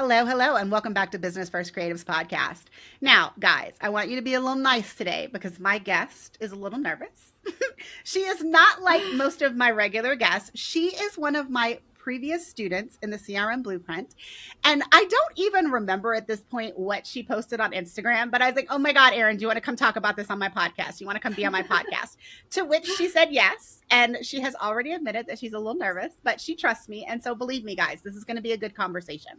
Hello, hello, and welcome back to Business First Creatives Podcast. Now, guys, I want you to be a little nice today because my guest is a little nervous. She is not like most of my regular guests. She is one of my previous students in the CRM Blueprint. And I don't even remember at this point what she posted on Instagram, but I was like, oh my God, Erin, do you want to come talk about this on my podcast? You want to come be on my podcast? To which she said yes. And she has already admitted that she's a little nervous, but she trusts me. And so believe me, guys, this is going to be a good conversation.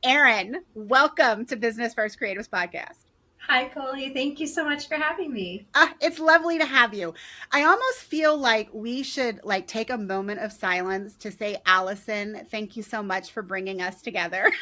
Erin, welcome to Business First Creatives Podcast. Hi, Colie. Thank you so much for having me. It's lovely to have you. I almost feel like we should take a moment of silence to say, Allison, thank you so much for bringing us together.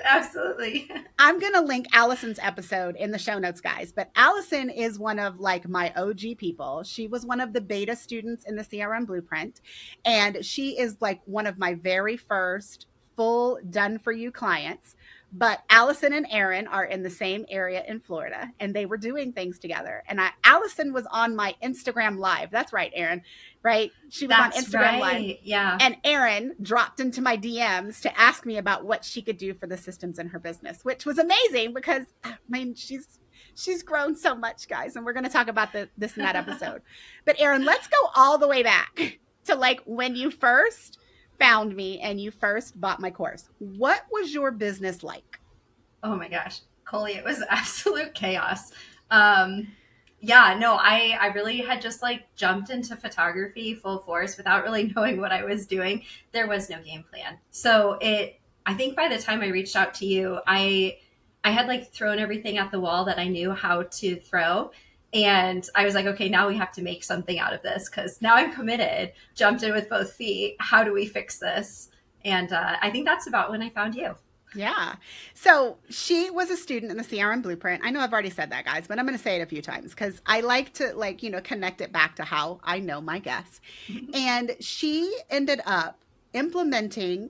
Absolutely. I'm going to link Allison's episode in the show notes, guys. But Allison is one of my OG people. She was one of the beta students in the CRM Blueprint. And she is one of my very first full done for you clients. But Allison and Erin are in the same area in Florida, and they were doing things together. And Allison was on my Instagram Live. That's right, Erin, right? She was on Instagram Live. Yeah. And Erin dropped into my DMs to ask me about what she could do for the systems in her business, which was amazing because, she's grown so much, guys. And we're going to talk about this in that episode. But Erin, let's go all the way back to when you first found me and you first bought my course. What was your business like? Oh my gosh, Colie, it was absolute chaos. I really had just jumped into photography full force without really knowing what I was doing. There was no game plan. So I think by the time I reached out to you, I had thrown everything at the wall that I knew how to throw. And I was like, okay, now we have to make something out of this because now I'm committed, jumped in with both feet. How do we fix this? And I think that's about when I found you. Yeah. So she was a student in the CRM Blueprint. I know I've already said that, guys, but I'm going to say it a few times because I like to connect it back to how I know my guests. And she ended up implementing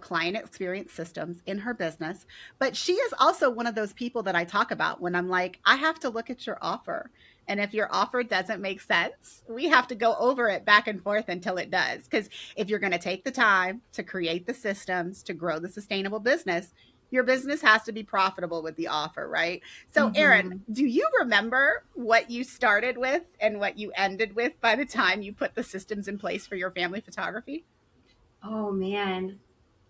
client experience systems in her business. But she is also one of those people that I talk about when I'm like, I have to look at your offer. And if your offer doesn't make sense, we have to go over it back and forth until it does. Because if you're going to take the time to create the systems to grow the sustainable business, your business has to be profitable with the offer, right? So, Erin, do you remember what you started with and what you ended with by the time you put the systems in place for your family photography? Oh, man.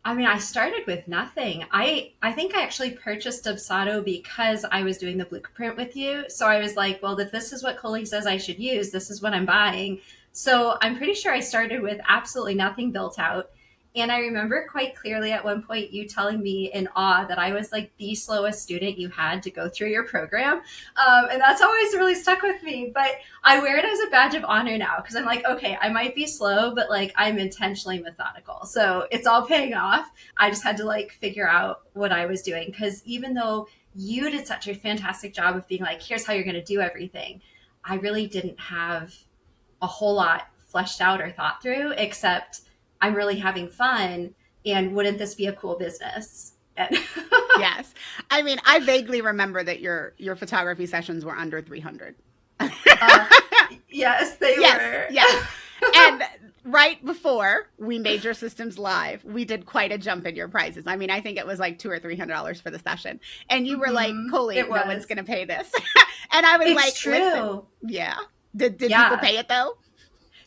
I mean, I started with nothing. I think I actually purchased Dubsado because I was doing the blueprint with you. So I was like, well, if this is what Colie says I should use, this is what I'm buying. So I'm pretty sure I started with absolutely nothing built out. And I remember quite clearly at one point you telling me in awe that I was the slowest student you had to go through your program. And that's always really stuck with me. But I wear it as a badge of honor now because I'm like, okay, I might be slow, but I'm intentionally methodical. So it's all paying off. I just had to figure out what I was doing because even though you did such a fantastic job of being here's how you're going to do everything, I really didn't have a whole lot fleshed out or thought through, except I'm really having fun. And wouldn't this be a cool business? Yes. I mean, I vaguely remember that your photography sessions were under 300. Yes, they were. Yes. And right before we made your systems live, we did quite a jump in your prices. I mean, I think it was $200 or $300 for the session. And you were like, Colie, no one's going to pay this. And I was it's true. Listen, yeah. Did people pay it though?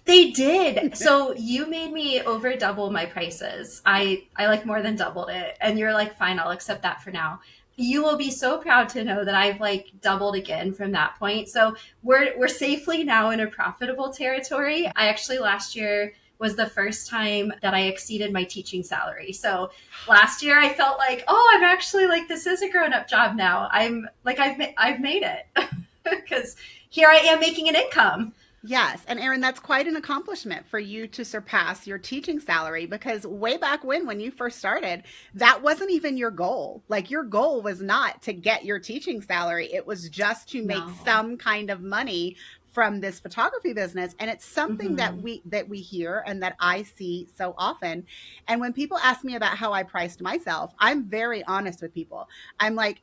They did. So you made me over double my prices. I more than doubled it. And you're like, fine, I'll accept that for now. You will be so proud to know that I've doubled again from that point. So we're safely now in a profitable territory. I actually last year was the first time that I exceeded my teaching salary. So last year I felt I'm actually this is a grown-up job now. I've made it because here I am making an income. Yes. And Erin, that's quite an accomplishment for you to surpass your teaching salary because way back when you first started, that wasn't even your goal. Your goal was not to get your teaching salary. It was just to make some kind of money from this photography business. And it's something that we hear and that I see so often. And when people ask me about how I priced myself, I'm very honest with people. I'm like,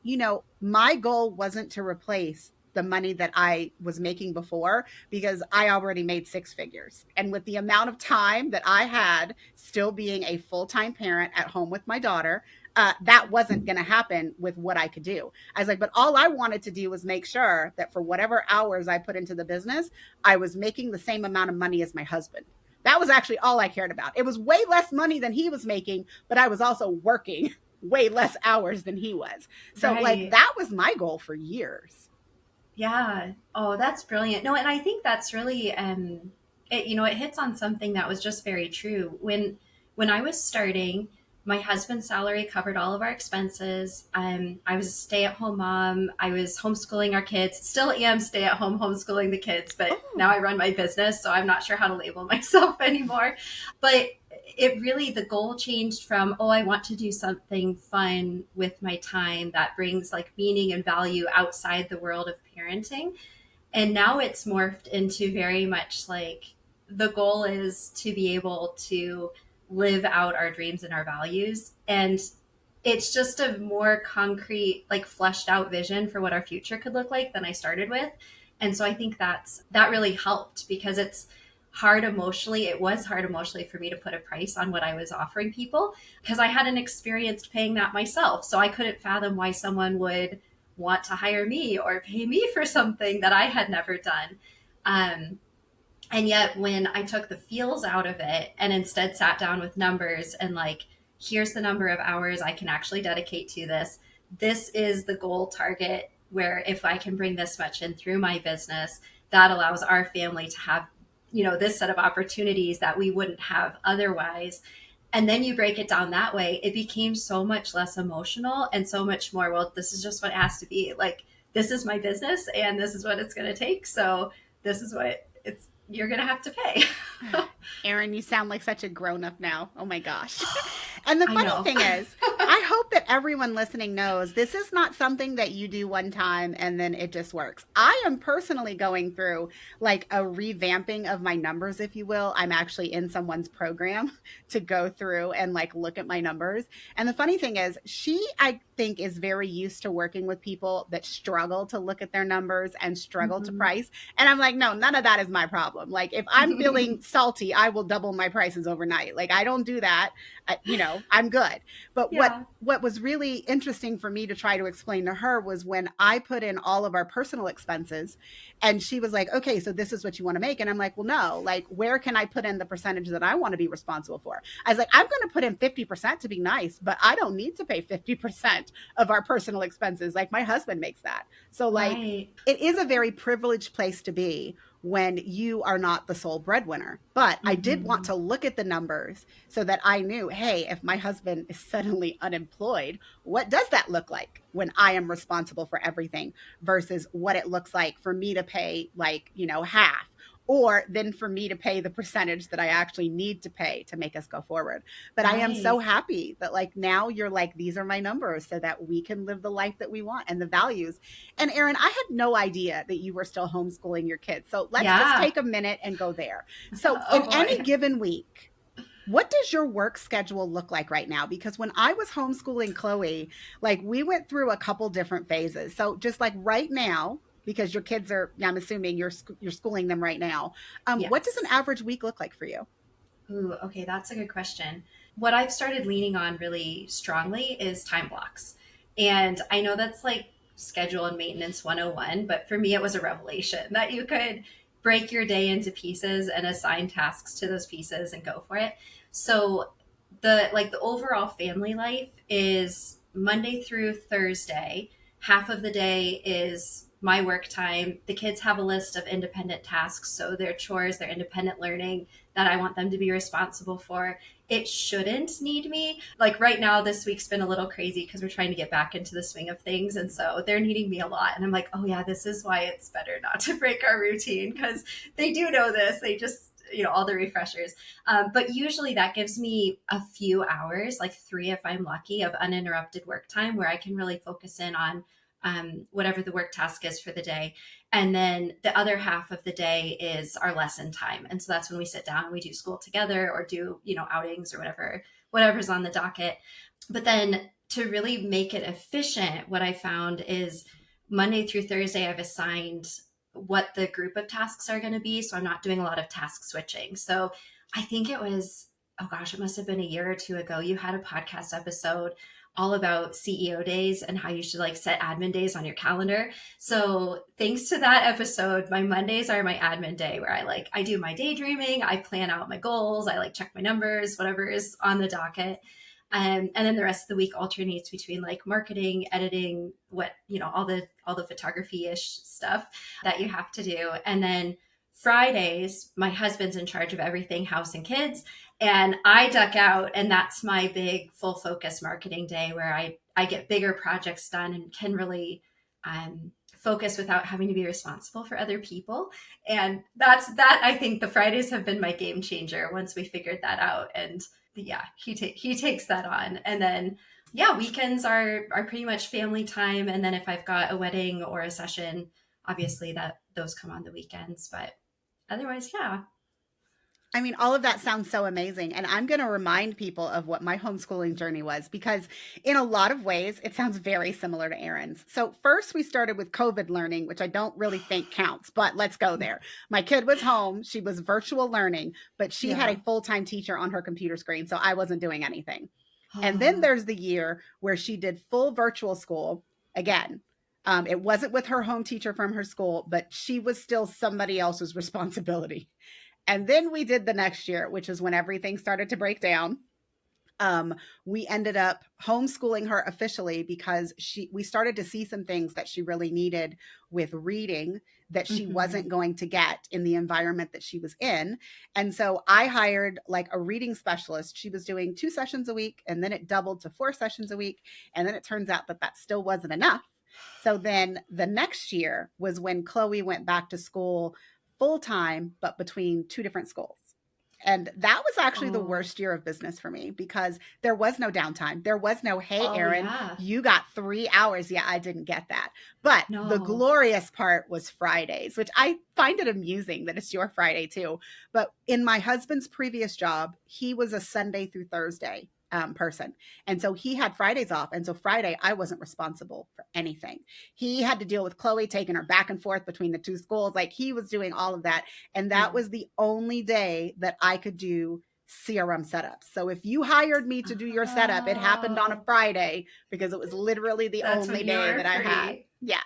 my goal wasn't to replace the money that I was making before because I already made six figures. And with the amount of time that I had still being a full-time parent at home with my daughter, that wasn't going to happen with what I could do. I was like, but all I wanted to do was make sure that for whatever hours I put into the business, I was making the same amount of money as my husband. That was actually all I cared about. It was way less money than he was making, but I was also working way less hours than he was. So, like, Right. that was my goal for years. Yeah. Oh, that's brilliant. No, and I think that's really it, it hits on something that was just very true. When I was starting, my husband's salary covered all of our expenses. I was a stay-at-home mom. I was homeschooling our kids. Still am stay-at-home homeschooling the kids, but now Oh, I run my business, so I'm not sure how to label myself anymore. But it really, the goal changed from, oh, I want to do something fun with my time that brings like meaning and value outside the world of parenting. And now it's morphed into very much like the goal is to be able to live out our dreams and our values. And it's just a more concrete, like fleshed out vision for what our future could look like than I started with. And so I think that really helped because it's hard emotionally. It was hard emotionally for me to put a price on what I was offering people because I hadn't experienced paying that myself. So I couldn't fathom why someone would want to hire me or pay me for something that I had never done. Um, and yet, when I took the feels out of it and instead sat down with numbers and like, here's the number of hours I can actually dedicate to this, this is the goal target where if I can bring this much in through my business, that allows our family to have, this set of opportunities that we wouldn't have otherwise. And then you break it down that way, it became so much less emotional and so much more, well, this is just what it has to be. Like, this is my business and this is what it's going to take. So this is what you're going to have to pay. Erin, you sound like such a grown up now. Oh my gosh. And the I funny know. thing is, I hope that everyone listening knows this is not something that you do one time and then it just works. I am personally going through like a revamping of my numbers, if you will. I'm actually in someone's program to go through and like look at my numbers. And the funny thing is, she, I think, is very used to working with people that struggle to look at their numbers and struggle to Mhm. price. And I'm like, no, none of that is my problem. Like, if I'm feeling salty, I will double my prices overnight. Like, I don't do that. I'm good. But Yeah. what was really interesting for me to try to explain to her was when I put in all of our personal expenses and she was like, okay, so this is what you want to make. And I'm like, well, no, like, where can I put in the percentage that I want to be responsible for? I was like, I'm going to put in 50% to be nice, but I don't need to pay 50% of our personal expenses. Like, my husband makes that. So, like, Right. it is a very privileged place to be when you are not the sole breadwinner. But I did want Mhm. to look at the numbers so that I knew, hey, if my husband is suddenly unemployed, what does that look like when I am responsible for everything versus what it looks like for me to pay, like, half, or then for me to pay the percentage that I actually need to pay to make us go forward. But I am so Right. happy that, like, now you're like, these are my numbers so that we can live the life that we want and the values. And Erin, I had no idea that you were still homeschooling your kids. So let's just Yeah. take a minute and go there. So, Oh in boy. any given week, what does your work schedule look like right now? Because when I was homeschooling Chloe, like, we went through a couple different phases. So just like right now, because your kids are, I'm assuming you're schooling them right now. What does an Yes. average week look like for you? Ooh, okay, that's a good question. What I've started leaning on really strongly is time blocks. And I know that's like schedule and maintenance 101, but for me, it was a revelation that you could break your day into pieces and assign tasks to those pieces and go for it. So the overall family life is Monday through Thursday. Half of the day is my work time. The kids have a list of independent tasks, so their chores, their independent learning that I want them to be responsible for. It shouldn't need me. Like right now, this week's been a little crazy because we're trying to get back into the swing of things. And so they're needing me a lot. And I'm like, oh, yeah, this is why it's better not to break our routine because they do know this. They just, all the refreshers. But usually that gives me a few hours, like 3 if I'm lucky, of uninterrupted work time where I can really focus in on whatever the work task is for the day. And then the other half of the day is our lesson time. And so that's when we sit down and we do school together or do, outings or whatever's on the docket. But then to really make it efficient, what I found is Monday through Thursday, I've assigned what the group of tasks are going to be. So I'm not doing a lot of task switching. So I think it was, oh gosh, it must have been a year or two ago. You had a podcast episode all about CEO days and how you should like set admin days on your calendar. So thanks to that episode, my Mondays are my admin day where I do my daydreaming, I plan out my goals, I like check my numbers, whatever is on the docket. And then the rest of the week alternates between like marketing, editing, all the photography-ish stuff that you have to do. And then Fridays, my husband's in charge of everything, house and kids, and I duck out, and that's my big full focus marketing day where I get bigger projects done and can really focus without having to be responsible for other people. And that I think the Fridays have been my game changer once we figured that out. And yeah, he takes that on. And then weekends are pretty much family time. And then if I've got a wedding or a session, obviously that those come on the weekends. But otherwise, yeah. I mean, all of that sounds so amazing. And I'm going to remind people of what my homeschooling journey was, because in a lot of ways, it sounds very similar to Erin's. So first we started with COVID learning, which I don't really think counts, but let's go there. My kid was home. She was virtual learning, but she had a full-time teacher on her computer screen. So I wasn't doing anything. And then there's the year where she did full virtual school again. It wasn't with her home teacher from her school, but she was still somebody else's responsibility. And then we did the next year, which is when everything started to break down. We ended up homeschooling her officially because we started to see some things that she really needed with reading that she wasn't going to get in the environment that she was in. And so I hired like a reading specialist. She was doing 2 sessions a week, and then it doubled to 4 sessions a week. And then it turns out that still wasn't enough. So then the next year was when Colie went back to school full time, but between 2 different schools. And that was actually the worst year of business for me, because there was no downtime. There was no, hey, Erin, you got 3 hours. Yeah, I didn't get that. But the glorious part was Fridays, which I find it amusing that it's your Friday too. But in my husband's previous job, he was a Sunday through Thursday person. And so he had Fridays off. And so Friday, I wasn't responsible for anything. He had to deal with Colie, taking her back and forth between the 2 schools. Like, he was doing all of that. And that was the only day that I could do CRM setups. So if you hired me to do your setup, it happened on a Friday, because it was literally the only day that I had. Yes.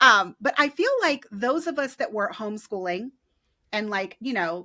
But I feel like those of us that were homeschooling and like,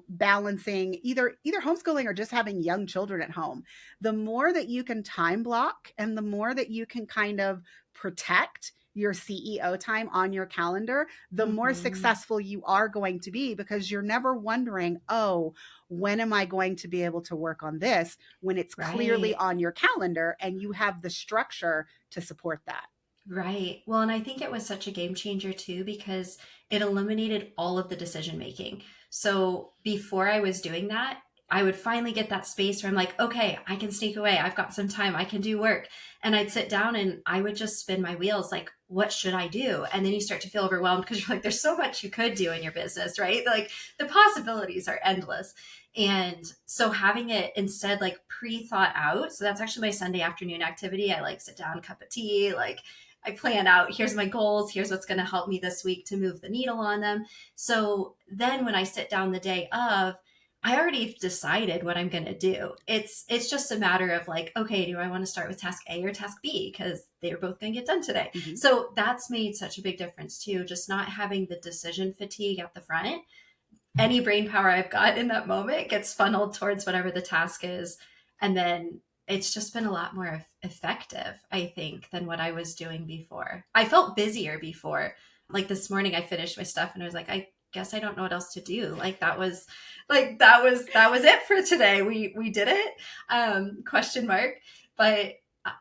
balancing either homeschooling or just having young children at home, the more that you can time block and the more that you can kind of protect your CEO time on your calendar, the more successful you are going to be, because you're never wondering, oh, when am I going to be able to work on this, when it's clearly on your calendar and you have the structure to support that. Right. Well, and I think it was such a game changer too, because it eliminated all of the decision making. So before I was doing that, I would finally get that space where I'm like, okay, I can sneak away. I've got some time. I can do work. And I'd sit down and I would just spin my wheels like, what should I do? And then you start to feel overwhelmed because you're like, there's so much you could do in your business, right? Like, the possibilities are endless. And so having it instead like pre-thought out. So that's actually my Sunday afternoon activity. I like sit down, cup of tea, like I plan out, here's my goals, here's what's going to help me this week to move the needle on them. So then when I sit down the day of, I already decided what I'm going to do. It's just a matter of like, okay, do I want to start with task A or task B? Because they're both going to get done today. So that's made such a big difference too. Just not having the decision fatigue at the front. Any brain power I've got in that moment gets funneled towards whatever the task is. And then it's just been a lot more effective, I think, than what I was doing before. I felt busier before. Like this morning, I finished my stuff and I was like, I guess I don't know what else to do. Like that was it for today. We did it, question mark. But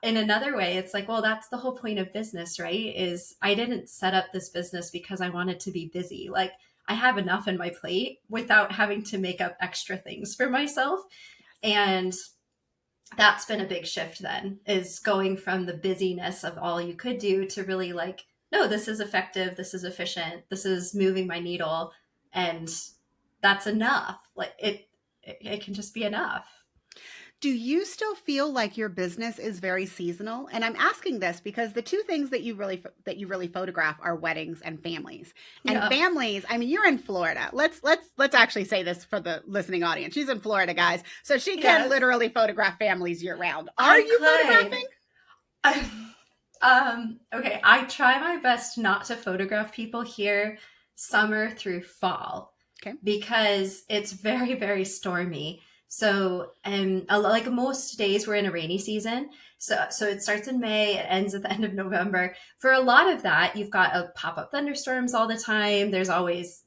in another way, it's like, well, that's the whole point of business, right? Is I didn't set up this business because I wanted to be busy. Like, I have enough in my plate without having to make up extra things for myself. And that's been a big shift then, is going from the busyness of all you could do to really like, no, this is effective. This is efficient. This is moving my needle. And that's enough. Like it can just be enough. Do you still feel like your business is very seasonal? And I'm asking this because the 2 things that you really photograph are weddings and families. And families, I mean, you're in Florida. Let's actually say this for the listening audience. She's in Florida, guys. So she can literally photograph families year round. Are you photographing? Okay, I try my best not to photograph people here summer through fall Okay. because it's very, very stormy. So, like most days, we're in a rainy season. So it starts in May, it ends at the end of November. For a lot of that, you've got a pop-up thunderstorms all the time. There's always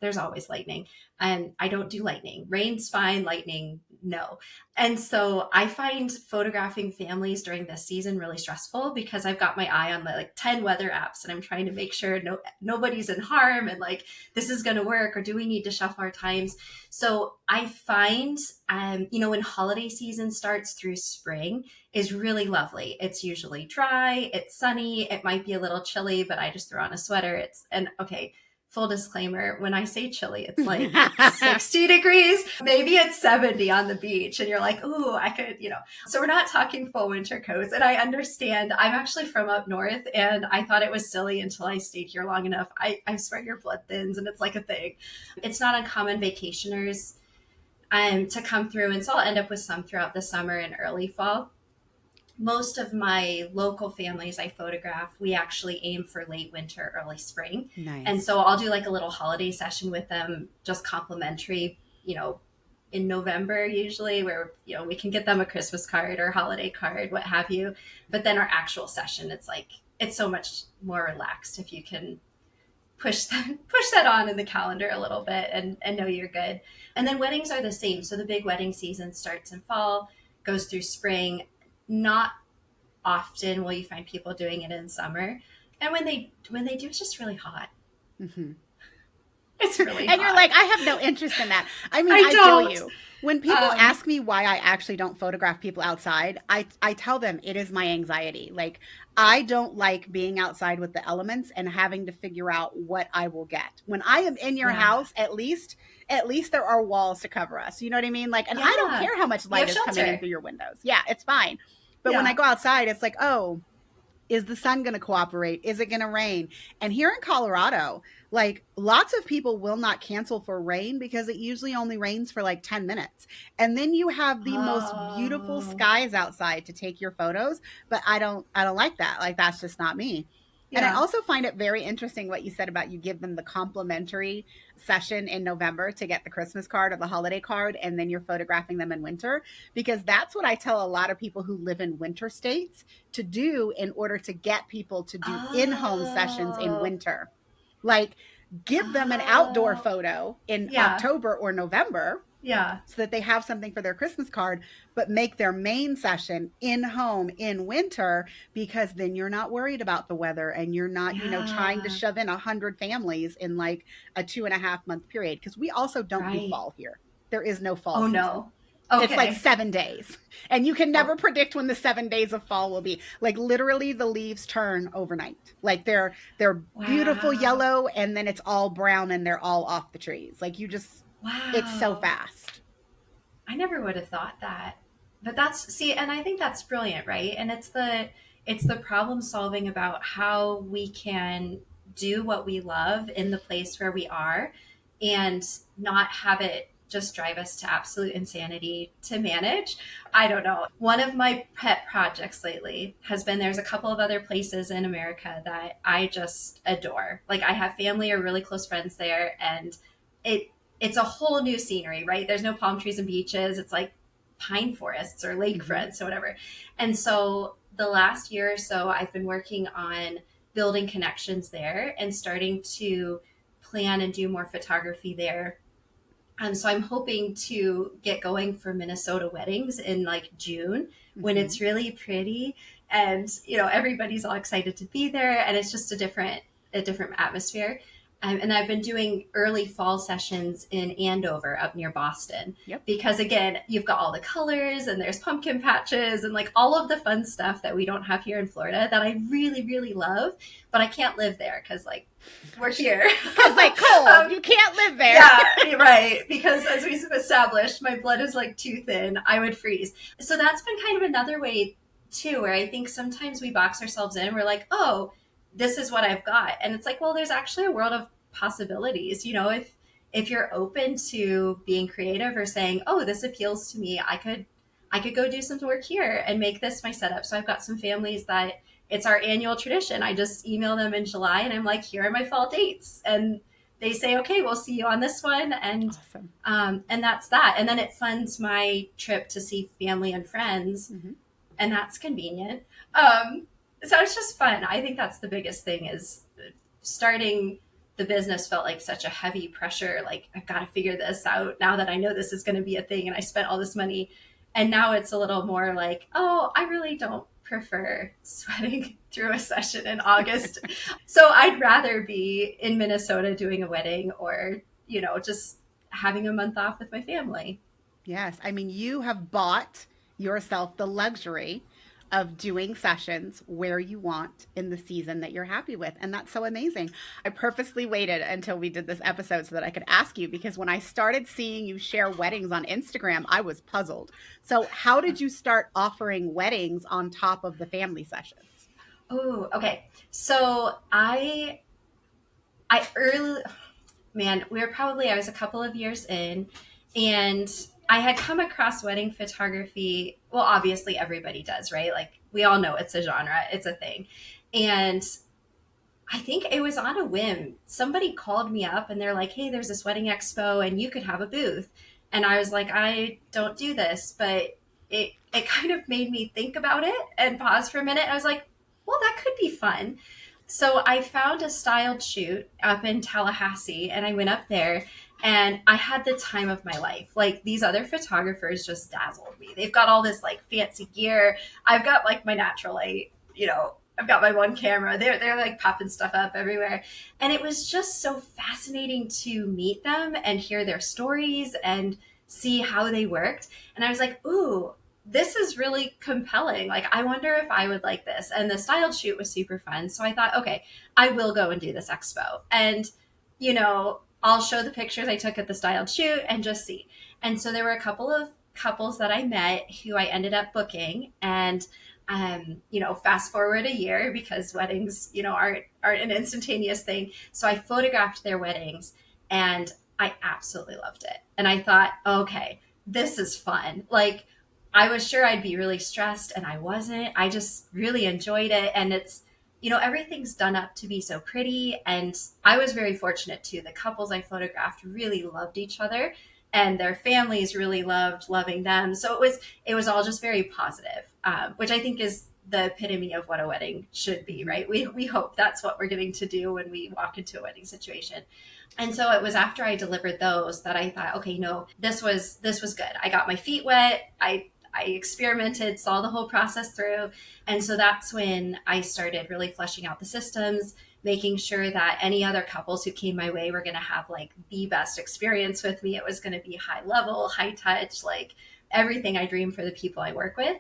lightning. And I don't do lightning. Rain's fine, lightning, no. And so I find photographing families during this season really stressful because I've got my eye on the like 10 weather apps and I'm trying to make sure nobody's in harm and like this is going to work, or do we need to shuffle our times? So I find, when holiday season starts through spring is really lovely. It's usually dry, it's sunny, it might be a little chilly, but I just throw on a sweater. Okay, full disclaimer, when I say chilly, it's like 60 degrees, maybe it's 70 on the beach. And you're like, ooh, I could, So we're not talking full winter coats. And I understand. I'm actually from up north and I thought it was silly until I stayed here long enough. I swear your blood thins and it's like a thing. It's not uncommon vacationers to come through. And so I'll end up with some throughout the summer and early fall. Most of my local families I photograph, we actually aim for late winter, early spring. Nice. And so I'll do like a little holiday session with them, just complimentary, in November usually, where, we can get them a Christmas card or holiday card, what have you. But then our actual session, it's so much more relaxed if you can push that on in the calendar a little bit and know you're good. And then weddings are the same. So the big wedding season starts in fall, goes through spring. Not often will you find people doing it in summer. And when they do, it's just really hot. Mm-hmm. It's really hot. And you're like, I have no interest in that. I mean, I feel you. When people ask me why I actually don't photograph people outside, I tell them it is my anxiety. Like, I don't like being outside with the elements and having to figure out what I will get. When I am in your house, at least there are walls to cover us. You know what I mean? Like, and I don't care how much light is coming in through your windows. Yeah, it's fine. But when I go outside, it's like, oh, is the sun going to cooperate? Is it going to rain? And here in Colorado, like lots of people will not cancel for rain because it usually only rains for like 10 minutes. And then you have the most beautiful skies outside to take your photos. But I don't like that. Like, that's just not me. Yeah. And I also find it very interesting what you said about you give them the complimentary session in November to get the Christmas card or the holiday card, and then you're photographing them in winter, because that's what I tell a lot of people who live in winter states to do in order to get people to do in-home sessions in winter. Like, give them an outdoor photo in October or November. Yeah. So that they have something for their Christmas card, but make their main session in home in winter, because then you're not worried about the weather and you're not, trying to shove in 100 families in like a 2.5 month period. Because we also don't do fall here. There is no fall. Oh, season. No. Okay. It's like 7 days. And you can never predict when the 7 days of fall will be. Like, literally the leaves turn overnight. Like they're beautiful yellow and then it's all brown and they're all off the trees. Like, you just... Wow. It's so fast. I never would have thought that. But and I think that's brilliant, right? And it's the problem solving about how we can do what we love in the place where we are and not have it just drive us to absolute insanity to manage. I don't know. One of my pet projects lately has been, there's a couple of other places in America that I just adore. Like, I have family or really close friends there, and it's a whole new scenery, right? There's no palm trees and beaches. It's like pine forests or lakefronts or whatever. And so the last year or so, I've been working on building connections there and starting to plan and do more photography there. So I'm hoping to get going for Minnesota weddings in like June when it's really pretty and, everybody's all excited to be there, and it's just a different atmosphere. And I've been doing early fall sessions in Andover up near Boston. Yep. Because again, you've got all the colors and there's pumpkin patches and like all of the fun stuff that we don't have here in Florida that I really, really love, but I can't live there because like we're here. Because like cold, you can't live there. Yeah, right. Because as we've established, my blood is like too thin. I would freeze. So that's been kind of another way too, where I think sometimes we box ourselves in. We're like, oh, this is what I've got. And it's like, well, there's actually a world of possibilities. If you're open to being creative or saying, oh, this appeals to me, I could go do some work here and make this my setup. So I've got some families that it's our annual tradition. I just email them in July and I'm like, here are my fall dates. And they say, okay, we'll see you on this one. Awesome. And that's that. And then it funds my trip to see family and friends. Mm-hmm. And that's convenient. So it's just fun. I think that's the biggest thing is starting the business felt like such a heavy pressure. Like, I've got to figure this out now that I know this is going to be a thing and I spent all this money. And now it's a little more like, oh, I really don't prefer sweating through a session in August. So I'd rather be in Minnesota doing a wedding or, just having a month off with my family. Yes. I mean, you have bought yourself the luxury of doing sessions where you want in the season that you're happy with. And that's so amazing. I purposely waited until we did this episode so that I could ask you, because when I started seeing you share weddings on Instagram, I was puzzled. So, how did you start offering weddings on top of the family sessions? Oh, okay. So I early, man, I was a couple of years in, and I had come across wedding photography. Well, obviously everybody does, right? Like, we all know it's a genre, it's a thing. And I think it was on a whim. Somebody called me up and they're like, hey, there's this wedding expo and you could have a booth. And I was like, I don't do this, but it kind of made me think about it and pause for a minute. I was like, well, that could be fun. So I found a styled shoot up in Tallahassee and I went up there and I had the time of my life. Like, these other photographers just dazzled me. They've got all this like fancy gear. I've got like my natural light, I've got my one camera. They're like popping stuff up everywhere. And it was just so fascinating to meet them and hear their stories and see how they worked. And I was like, ooh, this is really compelling. Like, I wonder if I would like this. And the styled shoot was super fun. So I thought, okay, I will go and do this expo. And, I'll show the pictures I took at the styled shoot and just see. And so there were a couple of couples that I met who I ended up booking. And fast forward a year, because weddings, aren't an instantaneous thing. So I photographed their weddings and I absolutely loved it. And I thought, okay, this is fun. Like, I was sure I'd be really stressed and I wasn't. I just really enjoyed it. And it's, everything's done up to be so pretty. And I was very fortunate too. The couples I photographed really loved each other and their families really loved loving them. So it was all just very positive, which I think is the epitome of what a wedding should be, right? We hope that's what we're getting to do when we walk into a wedding situation. And so it was after I delivered those that I thought, okay, no, this was good. I got my feet wet. I experimented, saw the whole process through. And so that's when I started really fleshing out the systems, making sure that any other couples who came my way were going to have like the best experience with me. It was going to be high level, high touch, like everything I dream for the people I work with.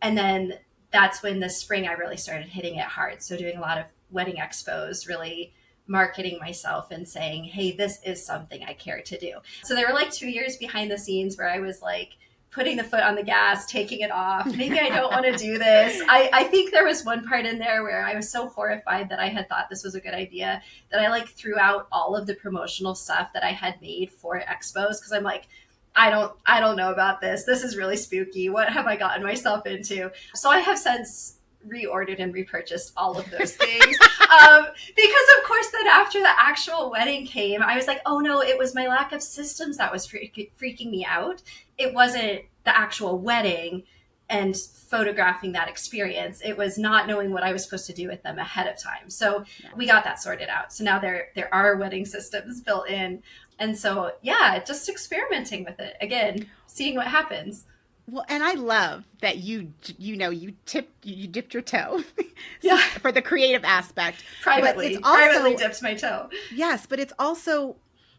And then that's when this spring I really started hitting it hard. So doing a lot of wedding expos, really marketing myself and saying, hey, this is something I care to do. So there were like 2 years behind the scenes where I was like, putting the foot on the gas, taking it off. Maybe I don't want to do this. I think there was one part in there where I was so horrified that I had thought this was a good idea that I like threw out all of the promotional stuff that I had made for expos. Cause I'm like, I don't know about this. This is really spooky. What have I gotten myself into? So I have since reordered and repurchased all of those things. Because of course then after the actual wedding came, I was like, oh no, it was my lack of systems that was freaking me out. It wasn't the actual wedding and photographing that experience. It was not knowing what I was supposed to do with them ahead of time. So we got that sorted out. So now there are wedding systems built in. And so, yeah, just experimenting with it again, seeing what happens. Well, and I love that you dipped your toe Yeah. for the creative aspect. Privately dipped my toe. Yes, but it's also,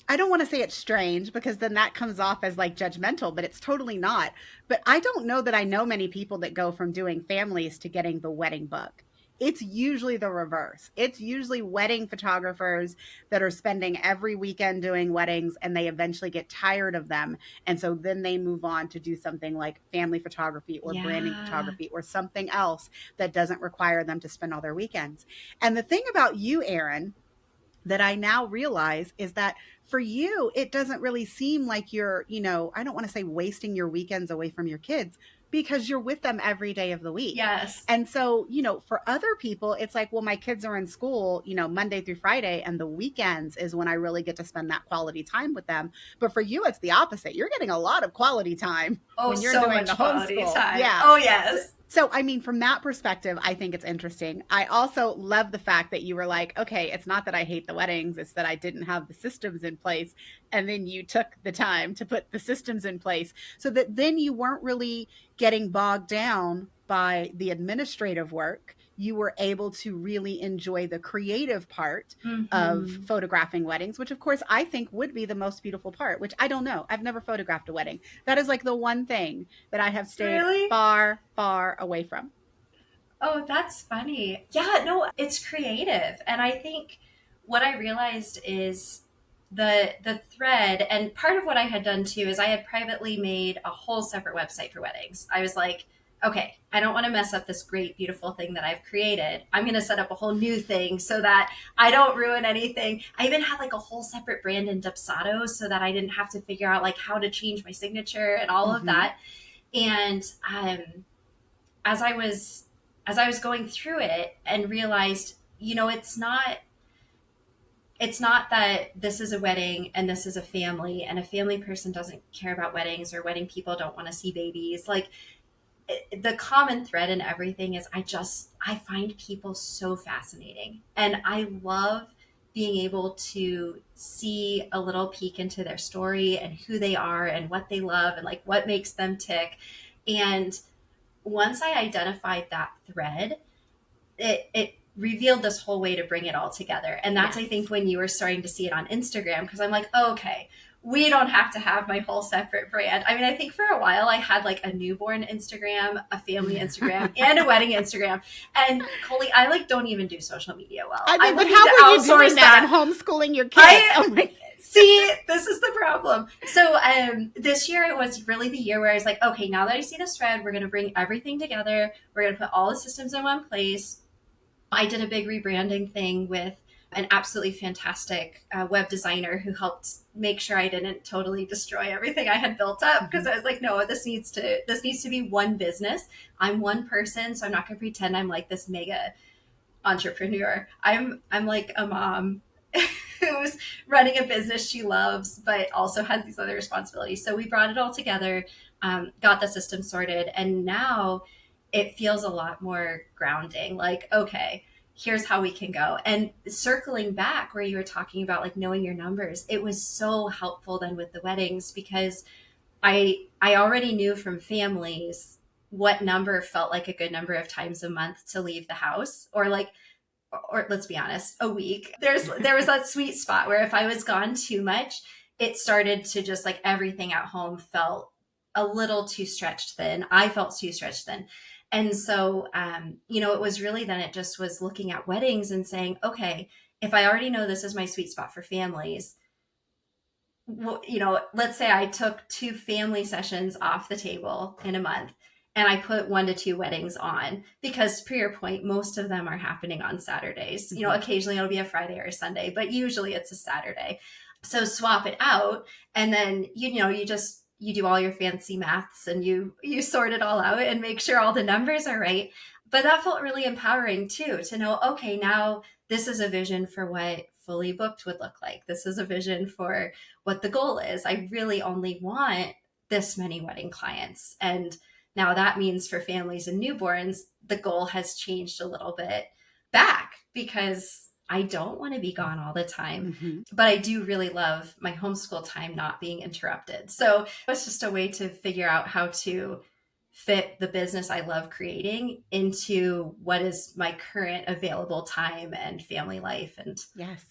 I don't want to say it's strange because then that comes off as like judgmental, but it's totally not. But I don't know that I know many people that go from doing families to getting the wedding book. It's usually the reverse. It's usually wedding photographers that are spending every weekend doing weddings and they eventually get tired of them. And so then they move on to do something like family photography or branding photography or something else that doesn't require them to spend all their weekends. And the thing about you, Erin, that I now realize is that for you, it doesn't really seem like you're, I don't want to say wasting your weekends away from your kids, because you're with them every day of the week. Yes. And so, for other people, it's like, well, my kids are in school, Monday through Friday, and the weekends is when I really get to spend that quality time with them. But for you, it's the opposite. You're getting a lot of quality time Oh, when you're so doing the much quality homeschool. time. Yeah. Oh, yes. So, I mean, from that perspective, I think it's interesting. I also love the fact that you were like, okay, it's not that I hate the weddings, it's that I didn't have the systems in place. And then you took the time to put the systems in place so that then you weren't really getting bogged down by the administrative work. You were able to really enjoy the creative part of Mm-hmm. photographing weddings, which of course I think would be the most beautiful part, which I don't know. I've never photographed a wedding. That is like the one thing that I have stayed Really? far, far away from. Oh, that's funny. Yeah, no, it's creative. And I think what I realized is the thread, and part of what I had done too is I had privately made a whole separate website for weddings. I was like, okay, I don't want to mess up this great, beautiful thing that I've created. I'm going to set up a whole new thing so that I don't ruin anything. I even had like a whole separate brand in Dubsado so that I didn't have to figure out like how to change my signature and all of that. And as I was going through it and realized, it's not that this is a wedding and this is a family and a family person doesn't care about weddings or wedding people don't want to see babies. Like the common thread in everything is I find people so fascinating, and I love being able to see a little peek into their story and who they are and what they love and like what makes them tick. And once I identified that thread, it revealed this whole way to bring it all together. And that's, yes. I think when you were starting to see it on Instagram, because I'm like, oh, okay, we don't have to have my whole separate brand. I mean, I think for a while I had like a newborn Instagram, a family Instagram, and a wedding Instagram. And Colie, I like don't even do social media well. I mean, but how were you doing that and homeschooling your kids? See, this is the problem. So this year it was really the year where I was like, okay, now that I see this thread, we're going to bring everything together. We're going to put all the systems in one place. I did a big rebranding thing with an absolutely fantastic web designer who helped make sure I didn't totally destroy everything I had built up, because I was like, no, this needs to be one business. I'm one person, so I'm not going to pretend I'm like this mega entrepreneur. I'm like a mom who's running a business she loves, but also has these other responsibilities. So we brought it all together, got the system sorted, and now it feels a lot more grounding. Like, okay, here's how we can go. And circling back where you were talking about like knowing your numbers, it was so helpful then with the weddings, because I already knew from families what number felt like a good number of times a month to leave the house, or let's be honest, a week. There was that sweet spot where if I was gone too much, it started to just like everything at home felt a little too stretched thin. I felt too stretched thin. And so, it was really then it just was looking at weddings and saying, okay, if I already know this is my sweet spot for families, let's say I took 2 family sessions off the table in a month, and I put 1 to 2 weddings on, because per your point, most of them are happening on Saturdays. Mm-hmm. Occasionally it'll be a Friday or a Sunday, but usually it's a Saturday. So swap it out, and then, you do all your fancy maths and you sort it all out and make sure all the numbers are right. But that felt really empowering too, to know, okay, now this is a vision for what fully booked would look like. This is a vision for what the goal is. I really only want this many wedding clients. And now that means for families and newborns, the goal has changed a little bit back, because I don't want to be gone all the time, mm-hmm. but I do really love my homeschool time not being interrupted. So it's just a way to figure out how to fit the business I love creating into what is my current available time and family life, and yes,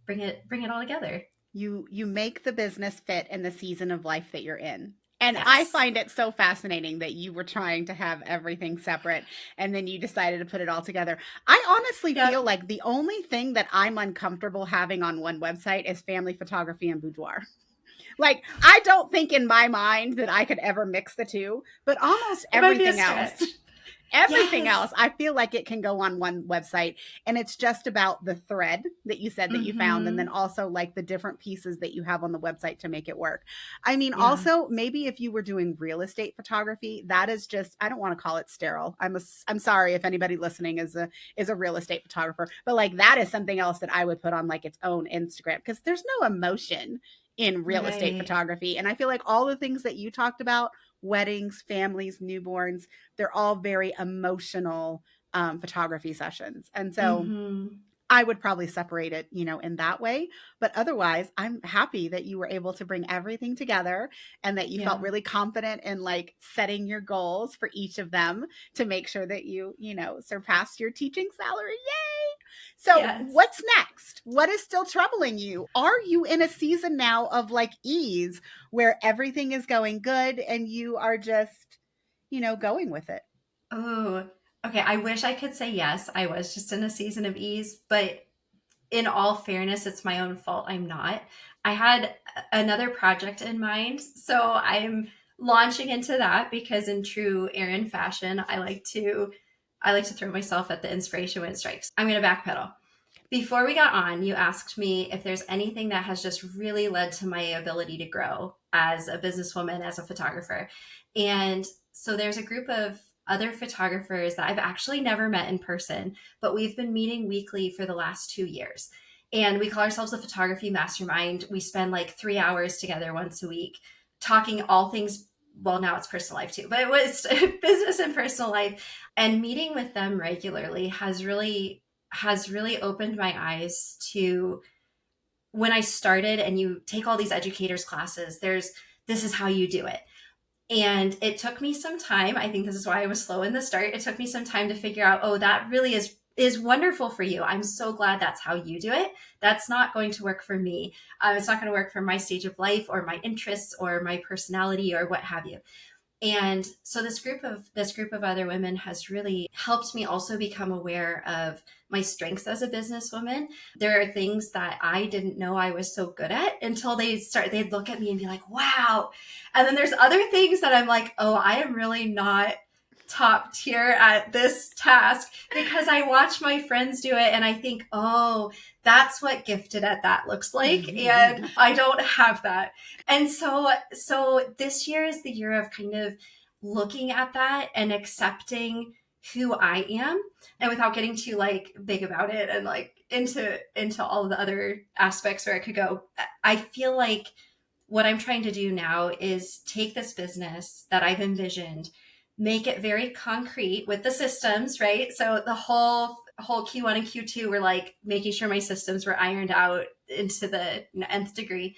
bring it all together. You make the business fit in the season of life that you're in. And yes. I find it so fascinating that you were trying to have everything separate and then you decided to put it all together. I honestly feel like the only thing that I'm uncomfortable having on one website is family photography and boudoir. Like, I don't think in my mind that I could ever mix the two, but almost everything else Everything Yes. else, I feel like it can go on one website, and it's just about the thread that you said that you found, and then Mm-hmm. also like the different pieces that you have on the website to make it work. I mean, Yeah. also maybe if you were doing real estate photography, that is just, I don't want to call it sterile. I'm sorry if anybody listening is a real estate photographer, but like that is something else that I would put on like its own Instagram, because there's no emotion in real estate Right. photography. And I feel like all the things that you talked about, weddings, families, newborns, they're all very emotional photography sessions. And so Mm-hmm. I would probably separate it, in that way. But otherwise, I'm happy that you were able to bring everything together and that you felt Yeah. really confident in like setting your goals for each of them to make sure that surpassed your teaching salary. Yay! So, Yes. what's next? What is still troubling you? Are you in a season now of like ease where everything is going good and you are just, going with it? Oh, okay. I wish I could say yes. I was just in a season of ease, but in all fairness, it's my own fault. I'm not. I had another project in mind, so I'm launching into that because in true Erin fashion, I like to throw myself at the inspiration when it strikes. I'm going to backpedal. Before we got on, you asked me if there's anything that has just really led to my ability to grow as a businesswoman, as a photographer. And so there's a group of other photographers that I've actually never met in person, but we've been meeting weekly for the last 2 years. And we call ourselves the Photography Mastermind. We spend like 3 hours together once a week talking all things. Well, now it's personal life too, but it was business and personal life. And meeting with them regularly has really opened my eyes to when I started. And you take all these educators classes, this is how you do it. And it took me some time. I think this is why I was slow in the start. It took me some time to figure out, oh, that really is wonderful for you. I'm so glad that's how you do it. That's not going to work for me. It's not going to work for my stage of life or my interests or my personality or what have you. And so this group of other women has really helped me also become aware of my strengths as a businesswoman. There are things that I didn't know I was so good at until they'd look at me and be like, wow. And then there's other things that I'm like, oh, I am really not top tier at this task, because I watch my friends do it and I think, oh, that's what gifted at that looks like. And I don't have that. And so this year is the year of kind of looking at that and accepting who I am, and without getting too like big about it and like into all the other aspects where it could go. I feel like what I'm trying to do now is take this business that I've envisioned, make it very concrete with the systems, right? So the whole Q1 and Q2 were like making sure my systems were ironed out into the nth degree.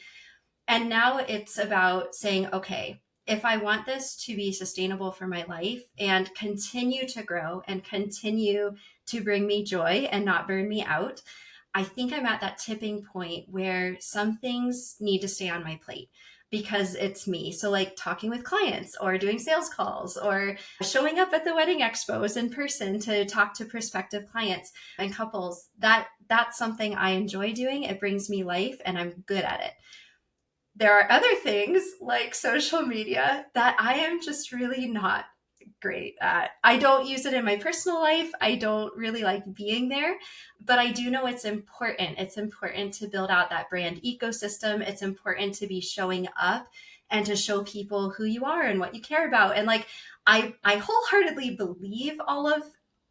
And now it's about saying, okay, if I want this to be sustainable for my life and continue to grow and continue to bring me joy and not burn me out, I think I'm at that tipping point where some things need to stay on my plate because it's me. So like talking with clients or doing sales calls or showing up at the wedding expos in person to talk to prospective clients and couples, that's something I enjoy doing. It brings me life and I'm good at it. There are other things like social media that I am just really not great at. I don't use it in my personal life. I don't really like being there, but I do know it's important. It's important to build out that brand ecosystem. It's important to be showing up and to show people who you are and what you care about. And like, I wholeheartedly believe all of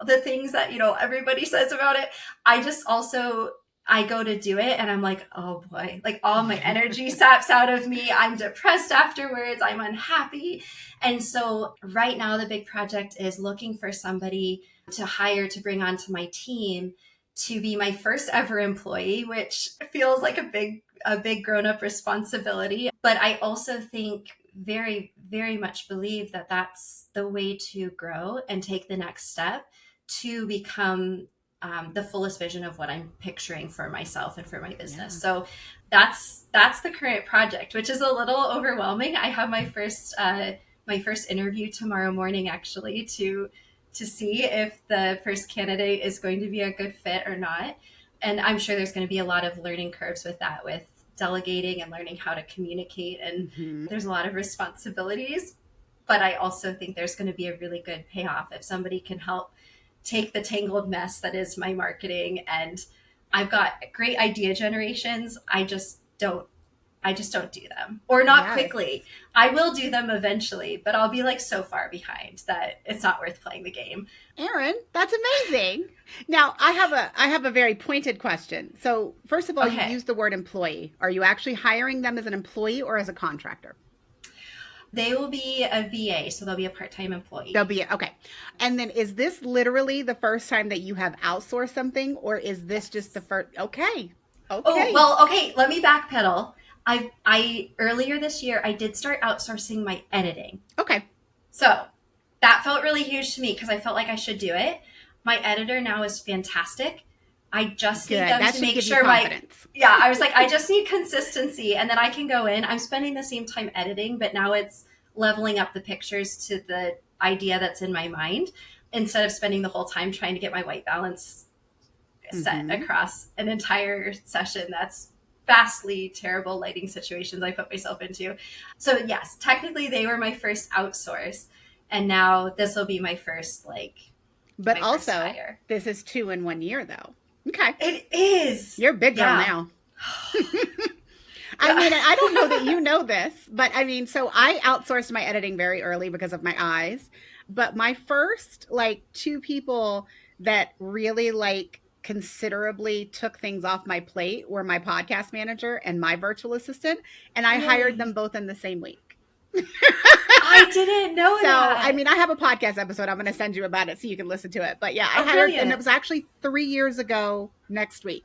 the things that, everybody says about it. I just also I go to do it and I'm like, oh boy, like all my energy saps out of me. I'm depressed afterwards. I'm unhappy. And so right now, the big project is looking for somebody to hire to bring onto my team to be my first ever employee, which feels like a big grown up responsibility. But I also think very, very much believe that that's the way to grow and take the next step to become the fullest vision of what I'm picturing for myself and for my business. Yeah. So that's the current project, which is a little overwhelming. I have my first interview tomorrow morning, actually, to see if the first candidate is going to be a good fit or not. And I'm sure there's going to be a lot of learning curves with that, with delegating and learning how to communicate. And Mhm. there's a lot of responsibilities. but I also think there's going to be a really good payoff if somebody can help take the tangled mess that is my marketing. And I've got great idea generations. I just don't do them, or not Yes. quickly. I will do them eventually, but I'll be like so far behind that it's not worth playing the game. Erin, that's amazing. Now, I have a very pointed question. So, first of all, you Okay. use the word employee. Are you actually hiring them as an employee or as a contractor? They will be a VA, so they'll be a part-time They'll employee. be okay. And then is this literally the first time that you have outsourced something, or is this just the Yes. first? Okay. Oh, Okay. well, okay, let me backpedal. I earlier this year I did start outsourcing my editing. Okay. So that felt really huge to me because I felt like I should do it. My editor now is fantastic. I just need Good. them That to should make give you sure my, confidence. yeah, I was like, I just need consistency. And then I can go in. I'm spending the same time editing, but now it's leveling up the pictures to the idea that's in my mind instead of spending the whole time trying to get my white balance set Mm-hmm. across an entire session. That's vastly terrible lighting situations I put myself into. So yes, technically they were my first outsource, and now this will be my first But my first also, hire. this is 2 in 1 year, though. Okay. It is. You're a big girl Yeah. now. I Yeah. mean, I don't know that you know this, but I mean, so I outsourced my editing very early because of my eyes. But my first, like, two people that really, like, considerably took things off my plate were my podcast manager and my virtual assistant. And I hired them Really? both in the same week. I didn't know So, I that. mean, I have a podcast episode. I'm going to send you about it so you can listen to it. But yeah, I Oh, hired, and it brilliant. was actually 3 years ago next week.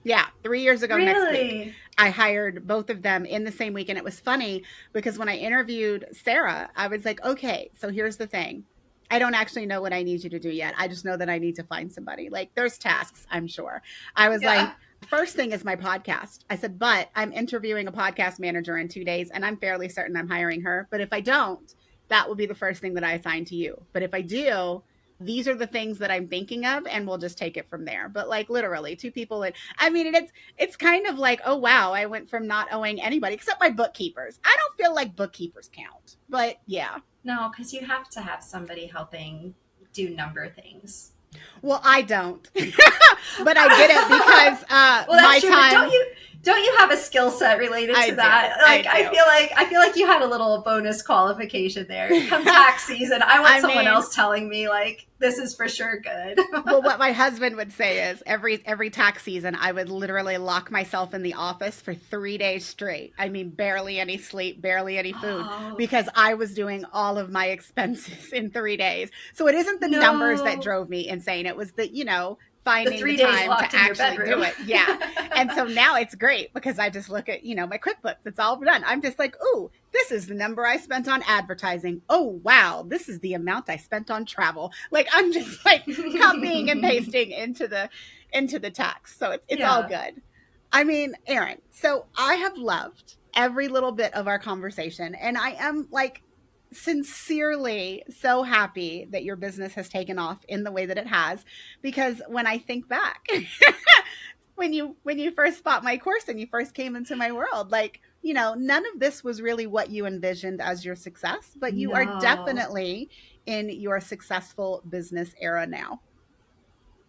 Yeah, 3 years ago next week. Really? I hired both of them in the same week. And it was funny because when I interviewed Sarah, I was like, okay, so here's the thing. I don't actually know what I need you to do yet. I just know that I need to find somebody. Like, there's tasks, I'm sure. I was like, Yeah. first thing is my podcast. I said, but I'm interviewing a podcast manager in 2 days, and I'm fairly certain I'm hiring her. But if I don't, that will be the first thing that I assign to you. But if I do, these are the things that I'm thinking of, and we'll just take it from there. But like literally, two people. And I mean, it's kind of like, oh wow, I went from not owing anybody except my bookkeepers. I don't feel like bookkeepers count, but yeah. No, because you have to have somebody helping do number things. Well, I don't, but I did it because Well, my that's true, but time. don't you have a skill set related I to do. that? I Like do. I feel like you had a little bonus qualification there. Come tax season, I want I someone mean, else telling me like this is for sure good. well, what my husband would say is every tax season, I would literally lock myself in the office for 3 days straight. I mean, barely any sleep, barely any food, Oh because I was doing all of my expenses in 3 days. So it isn't the numbers that no. drove me insane. It was The finding the 3 days time to locked in your actually do bedroom. it. Yeah. And so now it's great because I just look at, my QuickBooks. It's all done. I'm just like, ooh, this is the number I spent on advertising. Oh, wow. This is the amount I spent on travel. Like I'm just like copying and pasting into the text. So it's all Yeah. good. I mean, Erin, so I have loved every little bit of our conversation, and I am like sincerely so happy that your business has taken off in the way that it has, because when I think back when you first bought my course and you first came into my world, like, none of this was really what you envisioned as your success, but you are No. definitely in your successful business era now.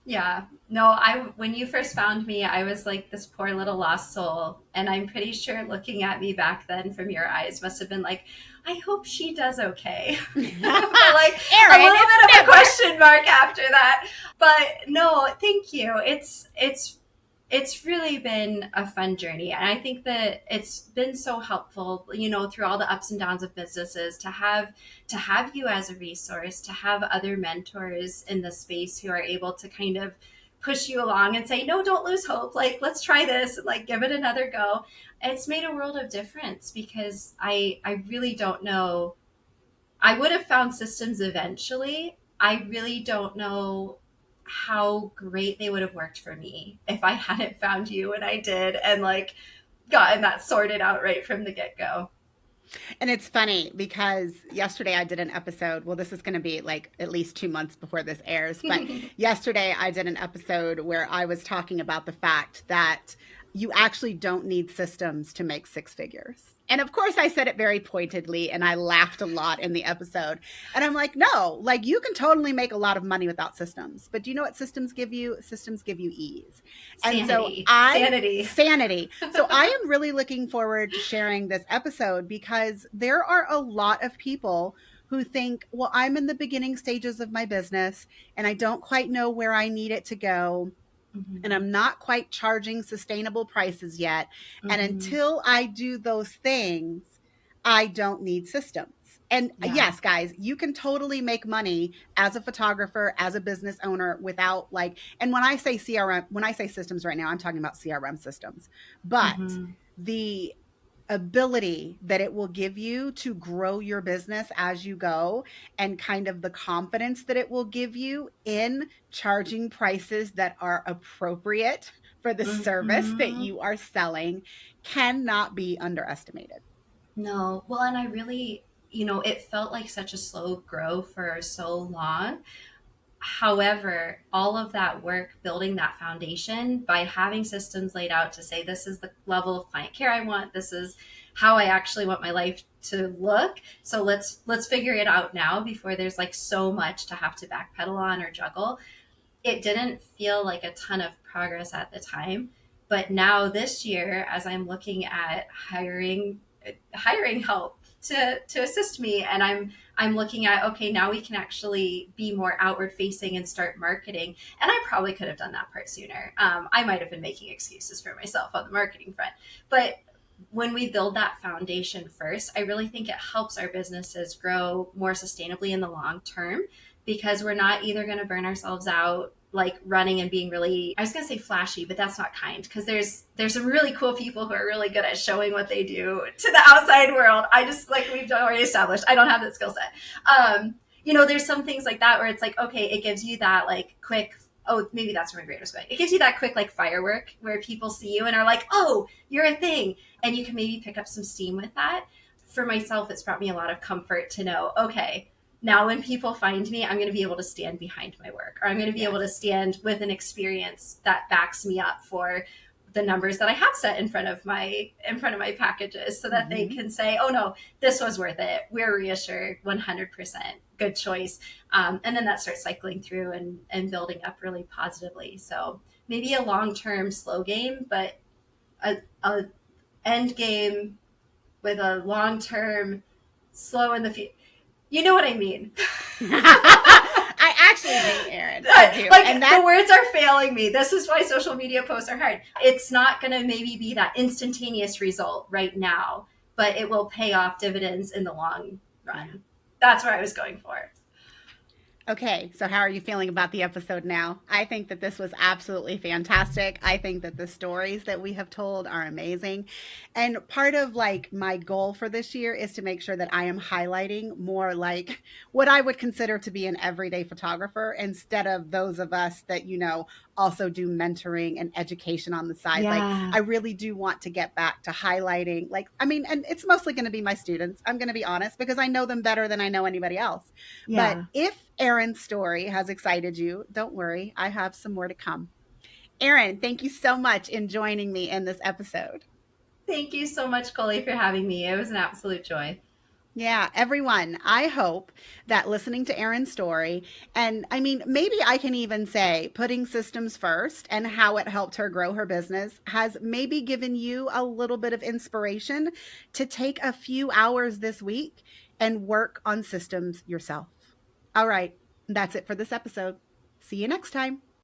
Yeah. No, I when you first found me, I was like this poor little lost soul. And I'm pretty sure looking at me back then from your eyes must have been like, I hope she does okay. Erin, But like a little it's bit of a never. question mark after that. But no, thank you. It's really been a fun journey. And I think that it's been so helpful, through all the ups and downs of businesses to have you as a resource, to have other mentors in the space who are able to kind of push you along and say, no, don't lose hope. Like, let's try this and like give it another go. It's made a world of difference because I really don't know. I would have found systems eventually. I really don't know how great they would have worked for me if I hadn't found you when I did and like gotten that sorted out right from the get go. And it's funny because yesterday I did an episode. Well, this is going to be like at least 2 months before this airs. But yesterday I did an episode where I was talking about the fact that you actually don't need systems to make six figures. And of course, I said it very pointedly and I laughed a lot in the episode. And I'm like, no, like you can totally make a lot of money without systems. But do you know what systems give you? Systems give you ease. And so Sanity. sanity. So I am really looking forward to sharing this episode because there are a lot of people who think, well, I'm in the beginning stages of my business and I don't quite know where I need it to go and Mm-hmm. I'm not quite charging sustainable prices yet. And Mm-hmm. until I do those things, I don't need systems. And Yeah. yes, guys, you can totally make money as a photographer, as a business owner without like, and when I say CRM, when I say systems right now, I'm talking about CRM systems. But Mm-hmm. the ability that it will give you to grow your business as you go and kind of the confidence that it will give you in charging prices that are appropriate for the service that Mm-hmm. you are selling cannot be underestimated. No. Well, and I really, it felt like such a slow grow for so long. However, all of that work building that foundation by having systems laid out to say, this is the level of client care I want, this is how I actually want my life to look. So let's figure it out now before there's like so much to have to backpedal on or juggle. It didn't feel like a ton of progress at the time, but now this year as I'm looking at hiring help to assist me, and I'm looking at, okay, now we can actually be more outward facing and start marketing. And I probably could have done that part sooner. I might have been making excuses for myself on the marketing front, but when we build that foundation first, I really think it helps our businesses grow more sustainably in the long term, because we're not either going to burn ourselves out like running and being really, I was going to say flashy, but that's not kind, because there's some really cool people who are really good at showing what they do to the outside world. I just, like we've already established, I don't have that skill set. There's some things like that where it's like, okay, it gives you that like quick, oh, maybe that's where my greatest way. It gives you that quick like firework where people see you and are like, oh, you're a thing. And you can maybe pick up some steam with that. For myself, it's brought me a lot of comfort to know, okay, now when people find me, I'm going to be able to stand behind my work, or I'm going to be able to Yes. stand with an experience that backs me up for the numbers that I have set in front of my packages, so that they Mm-hmm. can say, oh no, this was worth it. We're reassured, 100% good choice. And then that starts cycling through and building up really positively. So maybe a long-term slow game, but a end game with a long-term slow in the future. You know what I mean? I actually do, Erin. I do. Like And the that words are failing me. This is why social media posts are hard. It's not going to maybe be that instantaneous result right now, but it will pay off dividends in the long yeah. run. That's where I was going for. Okay, so how are you feeling about the episode now? I think that this was absolutely fantastic. I think that the stories that we have told are amazing. And part of like my goal for this year is to make sure that I am highlighting more like what I would consider to be an everyday photographer instead of those of us that, also do mentoring and education on the side. Like Yeah. I really do want to get back to highlighting like I mean, and it's mostly going to be my students. I'm going to be honest because I know them better than I know anybody else. But Yeah. if Erin's story has excited you, don't worry, I have some more to come. Erin, thank you so much in joining me in this episode. Thank you so much, Colie, for having me. It was an absolute joy. Yeah, everyone, I hope that listening to Erin's story, and I mean, maybe I can even say putting systems first and how it helped her grow her business has maybe given you a little bit of inspiration to take a few hours this week and work on systems yourself. All right, that's it for this episode. See you next time.